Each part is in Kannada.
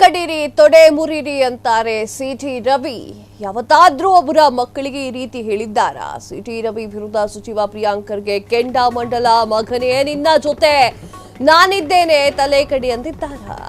ಕಡಿರಿ ತೊಡೆ ಮುರಿರಿ ಅಂತಾರೆ ಸಿಟಿ ರವಿ. ಯಾವತ್ತಾದ್ರೂ ಒಬ್ಬರ ಮಕ್ಕಳಿಗೆ ಈ ರೀತಿ ಹೇಳಿದ್ದಾರಾ? ಸಿಟಿ ರವಿ ವಿರುದ್ಧ ಸಚಿವ ಪ್ರಿಯಾಂಕ್ ಖರ್ಗೆ ಕೆಂಡಾಮಂಡಲ. ಮಗನೇ ನಿನ್ನ ಜೊತೆ ನಾನಿದ್ದೇನೆ, ತಲೆ ಕಡಿ ಅಂದಿದ್ದಾರಾ?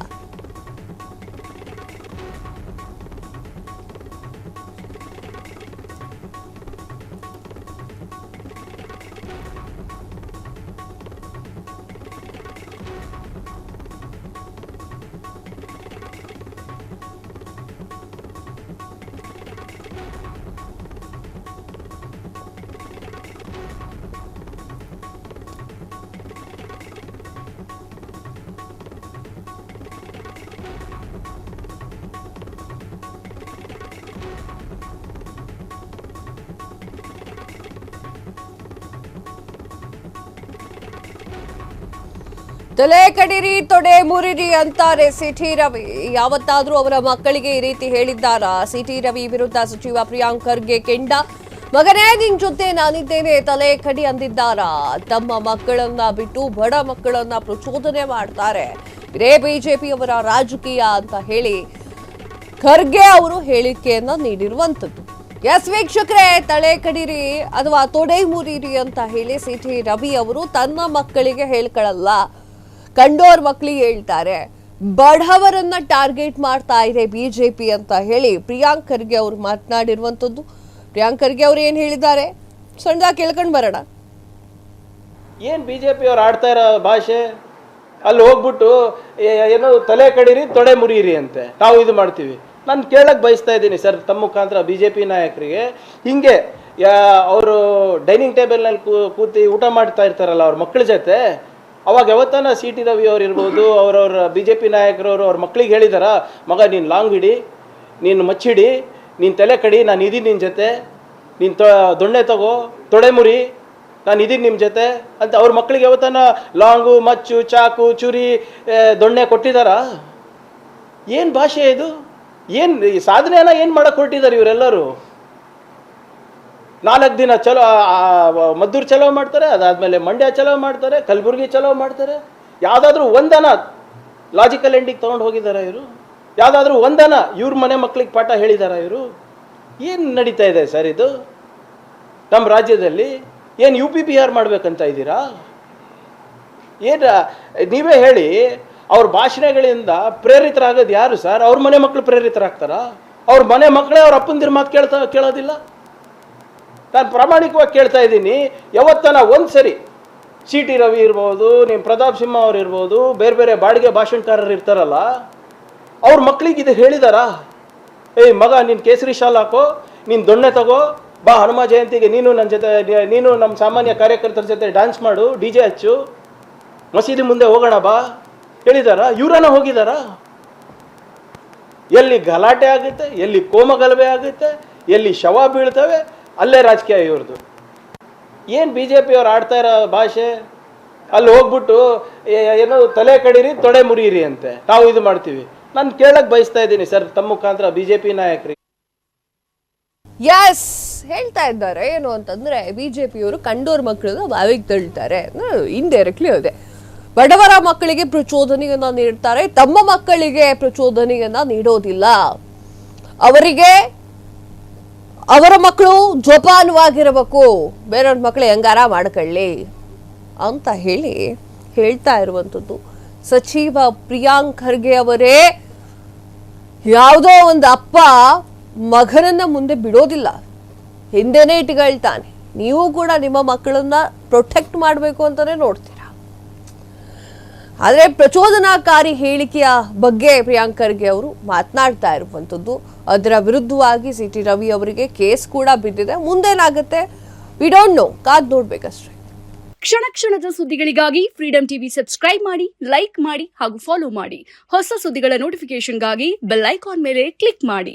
ತಲೆ ಕಡಿರಿ ತೊಡೆ ಮುರಿರಿ ಅಂತಾರೆ ಸಿಟಿ ರವಿ. ಯಾವತ್ತಾದ್ರೂ ಅವರ ಮಕ್ಕಳಿಗೆ ಈ ರೀತಿ ಹೇಳಿದ್ದಾರಾ? ಸಿಟಿ ರವಿ ವಿರುದ್ಧ ಸಚಿವ ಪ್ರಿಯಾಂಕ್ ಖರ್ಗೆ ಕೆಂಡ. ಮಗನೇ ನಿನ್ ಜೊತೆ ನಾನಿದ್ದೇನೆ, ತಲೆ ಕಡಿ ಅಂದಿದ್ದಾರಾ? ತಮ್ಮ ಮಕ್ಕಳನ್ನ ಬಿಟ್ಟು ಬಡ ಮಕ್ಕಳನ್ನ ಪ್ರಚೋದನೆ ಮಾಡ್ತಾರೆ, ಇದೇ ಬಿಜೆಪಿಯವರ ರಾಜಕೀಯ ಅಂತ ಹೇಳಿ ಖರ್ಗೆ ಅವರು ಹೇಳಿಕೆಯನ್ನ ನೀಡಿರುವಂತದ್ದು. ಎಸ್ ವೀಕ್ಷಕರೇ, ತಲೆ ಕಡಿರಿ ಅಥವಾ ತೊಡೆ ಮುರಿರಿ ಅಂತ ಹೇಳಿ ಸಿಟಿ ರವಿ ಅವರು ತನ್ನ ಮಕ್ಕಳಿಗೆ ಹೇಳ್ಕೊಳ್ಳಲ್ಲ, ಕಂಡೋರ್ ಮಕ್ಕಳಿಗೆ ಹೇಳ್ತಾರೆ. ಬಡವರನ್ನ ಟಾರ್ಗೆಟ್ ಮಾಡ್ತಾ ಇದೆ ಬಿಜೆಪಿ ಅಂತ ಹೇಳಿ ಪ್ರಿಯಾಂಕ್ ಖರ್ಗೆ ಅವರು ಮಾತನಾಡಿರುವಂತದ್ದು. ಪ್ರಿಯಾಂಕ್ ಖರ್ಗೆ ಅವರು ಏನ್ ಹೇಳಿದ್ದಾರೆ ಸಣ್ಣದಾಗಿ ಕೇಳ್ಕೊಂಡು ಬರೋಣ. ಏನ್ ಬಿಜೆಪಿ ಅವ್ರು ಆಡ್ತಾ ಇರೋ ಭಾಷೆ, ಅಲ್ಲಿ ಹೋಗ್ಬಿಟ್ಟು ಏನೋ ತಲೆ ಕಡೀರಿ ತೊಡೆ ಮುರಿಯಿರಿ ಅಂತೆ ನಾವು ಇದು ಮಾಡ್ತೀವಿ. ನಾನು ಕೇಳಕ್ ಬಯಸ್ತಾ ಇದ್ದೀನಿ ಸರ್ ತಮ್ಮ ಮುಖಾಂತರ ಬಿಜೆಪಿ ನಾಯಕರಿಗೆ, ಹಿಂಗೆ ಅವರು ಡೈನಿಂಗ್ ಟೇಬಲ್ನಲ್ಲಿ ಕೂತಿ ಊಟ ಮಾಡ್ತಾ ಇರ್ತಾರಲ್ಲ ಅವ್ರ ಮಕ್ಕಳ ಜೊತೆ, ಅವಾಗ ಯಾವತ್ತಾನ ಸಿ ಟಿ ರವಿ ಅವ್ರು ಇರ್ಬೋದು, ಅವ್ರವ್ರ ಬಿ ಜೆ ಪಿ ನಾಯಕರವರು ಅವ್ರ ಮಕ್ಳಿಗೆ ಹೇಳಿದಾರ, ಮಗ ನೀನು ಲಾಂಗ್ ಹಿಡಿ, ನೀನು ಮಚ್ಚಿಡಿ, ನೀನು ತಲೆ ಕಡಿ, ನಾನು ಇದೀನಿ ನಿನ್ನ ಜೊತೆ, ನೀನು ದೊಣ್ಣೆ ತಗೋ, ತೊಡೆ ಮುರಿ, ನಾನು ಇದೀನಿ ನಿಮ್ಮ ಜೊತೆ ಅಂತ ಅವ್ರ ಮಕ್ಕಳಿಗೆ ಯಾವತ್ತಾನ ಲಾಂಗು, ಮಚ್ಚು, ಚಾಕು, ಚುರಿ, ದೊಣ್ಣೆ ಕೊಟ್ಟಿದ್ದಾರಾ? ಏನು ಭಾಷೆ ಇದು? ಏನು ಸಾಧನೆಯನ್ನ ಏನು ಮಾಡಕ್ಕೆ ಹೊರಟಿದ್ದಾರೆ ಇವರೆಲ್ಲರೂ? 4 ದಿನ ಚಲೋ ಮದ್ದೂರು ಚಲೋ ಮಾಡ್ತಾರೆ, ಅದಾದಮೇಲೆ ಮಂಡ್ಯ ಚಲೋ ಮಾಡ್ತಾರೆ, ಕಲಬುರಗಿ ಚಲೋ ಮಾಡ್ತಾರೆ. ಯಾವುದಾದ್ರೂ ಒಂದನ ಲಾಜಿಕಲ್ ಎಂಡಿಗೆ ತೊಗೊಂಡು ಹೋಗಿದ್ದಾರೆ ಇವರು? ಯಾವುದಾದ್ರೂ ಒಂದನ ಇವ್ರ ಮನೆ ಮಕ್ಕಳಿಗೆ ಪಾಠ ಹೇಳಿದಾರ ಇವರು? ಏನು ನಡೀತಾ ಇದೆ ಸರ್ ಇದು ನಮ್ಮ ರಾಜ್ಯದಲ್ಲಿ? ಏನು ಯು ಪಿ ಬಿಹಾರ್ ಮಾಡ್ಬೇಕಂತ ಇದ್ದೀರಾ? ಏನು ನೀವೇ ಹೇಳಿ, ಅವ್ರ ಭಾಷಣಗಳಿಂದ ಪ್ರೇರಿತರಾಗೋದು ಯಾರು ಸರ್? ಅವ್ರ ಮನೆ ಮಕ್ಕಳು ಪ್ರೇರಿತರಾಗ್ತಾರಾ? ಅವ್ರ ಮನೆ ಮಕ್ಕಳೇ ಅವ್ರ ಅಪ್ಪಂದಿರ ಮಾತು ಕೇಳೋದಿಲ್ಲ? ನಾನು ಪ್ರಾಮಾಣಿಕವಾಗಿ ಕೇಳ್ತಾ ಇದ್ದೀನಿ, ಯಾವತ್ತನ ಒಂದ್ಸರಿ ಸಿ ಟಿ ರವಿ ಇರ್ಬೋದು, ನಿಮ್ಮ ಪ್ರತಾಪ್ ಸಿಂಹ ಅವ್ರು ಇರ್ಬೋದು, ಬೇರೆ ಬೇರೆ ಬಾಡಿಗೆ ಭಾಷಣಕಾರರು ಇರ್ತಾರಲ್ಲ, ಅವ್ರ ಮಕ್ಕಳಿಗೆ ಇದು ಹೇಳಿದಾರಾ? ಏಯ್ ಮಗ, ನೀನು ಕೇಸರಿ ಶಾಲ್ ಹಾಕೋ, ನೀನು ದೊಣ್ಣೆ ತಗೋ, ಬಾ ಹನುಮ ಜಯಂತಿಗೆ ನೀನು ನನ್ನ ಜೊತೆ, ನೀನು ನಮ್ಮ ಸಾಮಾನ್ಯ ಕಾರ್ಯಕರ್ತರ ಜೊತೆ ಡ್ಯಾನ್ಸ್ ಮಾಡು, ಡಿ ಜೆ ಹಚ್ಚು, ಮಸೀದಿ ಮುಂದೆ ಹೋಗೋಣ ಬಾ ಹೇಳಿದಾರಾ? ಇವರನ್ನ ಹೋಗಿದಾರಾ? ಎಲ್ಲಿ ಗಲಾಟೆ ಆಗುತ್ತೆ, ಎಲ್ಲಿ ಕೋಮಗಲಭೆ ಆಗುತ್ತೆ, ಎಲ್ಲಿ ಶವ ಬೀಳ್ತವೆ, ಅಲ್ಲೇ ರಾಜಕೀಯ ಇವ್ರದ್ದು. ಏನು ಬಿ ಜೆ ಪಿ ಅವ್ರು ಆಡ್ತಾ ಇರೋ ಭಾಷೆ, ಅಲ್ಲಿ ಹೋಗ್ಬಿಟ್ಟು ಏನೋ ತಲೆ ಕಡೀರಿ ತೊಡೆ ಮುರಿಯಿರಿ ಅಂತೆ ನಾವು ಇದು ಮಾಡ್ತೀವಿ. ನಾನು ಕೇಳಕ್ ಬಯಸ್ತಾ ಇದ್ದೀನಿ ಸರ್ ತಮ್ಮ ಮುಖಾಂತರ ಬಿಜೆಪಿ ನಾಯಕರಿಗೆ. ಎಸ್ ಹೇಳ್ತಾ ಇದ್ದಾರೆ ಏನು ಅಂತಂದ್ರೆ, ಬಿಜೆಪಿಯವರು ಕಂಡೋರ್ ಮಕ್ಕಳನ್ನ ಬಾವಿಗೆ ತಳ್ತಾರೆ, ಇಂಡೈರೆಕ್ಟ್ಲಿ ಅದೇ ಬಡವರ ಮಕ್ಕಳಿಗೆ ಪ್ರಚೋದನೆಯನ್ನ ನೀಡ್ತಾರೆ, ತಮ್ಮ ಮಕ್ಕಳಿಗೆ ಪ್ರಚೋದನೆಯನ್ನ ನೀಡೋದಿಲ್ಲ. ಅವರಿಗೆ ಅವರ ಮಕ್ಕಳು ಜೋಪಾನವಾಗಿರಬೇಕು, ಬೇರೆಯವ್ರ ಮಕ್ಕಳು ಹೆಂಗಾರ ಮಾಡ್ಕೊಳ್ಳಿ ಅಂತ ಹೇಳಿ ಹೇಳ್ತಾ ಇರುವಂಥದ್ದು ಸಚಿವ ಪ್ರಿಯಾಂಕ್ ಖರ್ಗೆ ಅವರೇ. ಯಾವುದೋ ಒಂದು ಅಪ್ಪ ಮಗನನ್ನ ಮುಂದೆ ಬಿಡೋದಿಲ್ಲ, ಹಿಂದೆನೇ ಇಟ್ಕೊಳ್ತಾನೆ. ನೀವು ಕೂಡ ನಿಮ್ಮ ಮಕ್ಕಳನ್ನ ಪ್ರೊಟೆಕ್ಟ್ ಮಾಡಬೇಕು ಅಂತಾನೆ ನೋಡ್ತೀರಾ. ಆದರೆ ಪ್ರಚೋದನಾಕಾರಿ ಹೇಳಿಕೆಯ ಬಗ್ಗೆ ಪ್ರಿಯಾಂಕ್ ಖರ್ಗೆ ಅವರು ಮಾತನಾಡ್ತಾ ಇರುವಂಥದ್ದು. ಅದರ ವಿರುದ್ಧವಾಗಿ ಸಿ ಟಿ ರವಿ ಅವರಿಗೆ ಕೇಸ್ ಕೂಡ ಬಿದ್ದಿದೆ. ಮುಂದೇನಾಗುತ್ತೆ ವಿ ಡೋಂಟ್ ನೋ, ಕಾದ್ ನೋಡ್ಬೇಕಷ್ಟೇ. ಕ್ಷಣ ಕ್ಷಣದ ಸುದ್ದಿಗಳಿಗಾಗಿ ಫ್ರೀಡಂ ಟಿವಿ ಸಬ್ಸ್ಕ್ರೈಬ್ ಮಾಡಿ, ಲೈಕ್ ಮಾಡಿ ಹಾಗೂ ಫಾಲೋ ಮಾಡಿ. ಹೊಸ ಸುದ್ದಿಗಳ ನೋಟಿಫಿಕೇಶನ್ಗಾಗಿ ಬೆಲ್ ಐಕಾನ್ ಮೇಲೆ ಕ್ಲಿಕ್ ಮಾಡಿ.